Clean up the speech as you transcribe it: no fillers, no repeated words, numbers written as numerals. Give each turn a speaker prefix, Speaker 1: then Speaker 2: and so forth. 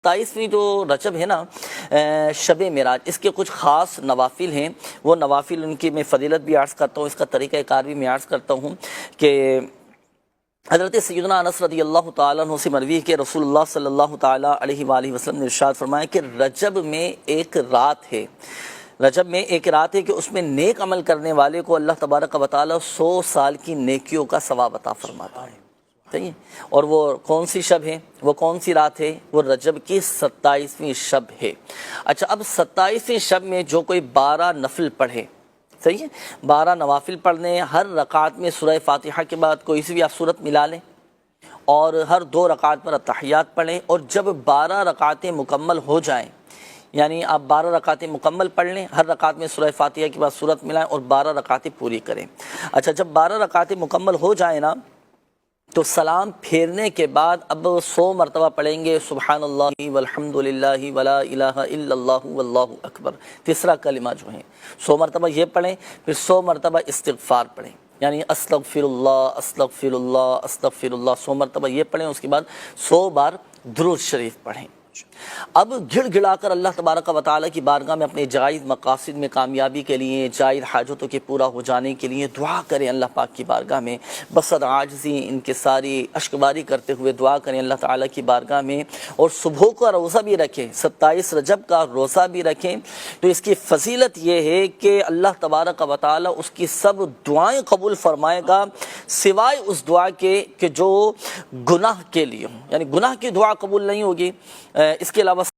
Speaker 1: 27ویں جو رجب ہے نا شب معراج، اس کے کچھ خاص نوافل ہیں، وہ نوافل ان کی میں فضیلت بھی عرض کرتا ہوں، اس کا طریقہ کار بھی میں عرض کرتا ہوں کہ حضرت سیدنا انس رضی اللہ تعالیٰ عنہ سے مروی کہ رسول اللہ صلی اللہ تعالیٰ علیہ وآلہ وسلم نے ارشاد فرمایا کہ رجب میں ایک رات ہے، رجب میں ایک رات ہے کہ اس میں نیک عمل کرنے والے کو اللہ تبارک و تعالیٰ 100 سال کی نیکیوں کا ثواب عطا فرماتا ہے، صحیح ہے؟ اور وہ کون سی شب ہے، وہ کون سی رات ہے؟ وہ رجب کی 27ویں شب ہے۔ اچھا، اب 27ویں شب میں جو کوئی 12 نفل پڑھے، صحیح ہے، 12 نوافل پڑھنے، ہر رکعت میں سورہ فاتحہ کے بعد کوئی سی بھی آپ صورت ملا لیں اور ہر 2 رکعت پر اتحیات پڑھیں، اور جب 12 رکعتیں مکمل ہو جائیں، یعنی آپ 12 رکعتیں مکمل پڑھ لیں، ہر رکعت میں سورہ فاتحہ کے بعد صورت ملائیں اور 12 رکعتیں پوری کریں۔ اچھا، جب 12 رکعتیں مکمل ہو جائیں نا، تو سلام پھیرنے کے بعد اب 100 مرتبہ پڑھیں گے سبحان اللہ والحمد للہ ولا الہ الا اللہ واللہ اکبر، تیسرا کلمہ جو ہے 100 مرتبہ یہ پڑھیں، پھر 100 مرتبہ استغفار پڑھیں، یعنی استغفر اللہ استغفر اللہ استغفر اللہ، 100 مرتبہ یہ پڑھیں، اس کے بعد 100 بار درود شریف پڑھیں۔ اب گھڑ گھڑا کر اللہ تبارک و تعالیٰ کی بارگاہ میں اپنے جائز مقاصد میں کامیابی کے لیے، جائز حاجتوں کے پورا ہو جانے کے لیے دعا کریں اللہ پاک کی بارگاہ میں، بصد عاجزی انکساری اشکباری کرتے ہوئے دعا کریں اللہ تعالیٰ کی بارگاہ میں، اور صبح کا روزہ بھی رکھیں، 27 رجب کا روزہ بھی رکھیں۔ تو اس کی فضیلت یہ ہے کہ اللہ تبارک و تعالیٰ اس کی سب دعائیں قبول فرمائے گا، سوائے اس دعا کے کہ جو گناہ کے لیے ہوں، یعنی گناہ کی دعا قبول نہیں ہوگی، اس کے علاوہ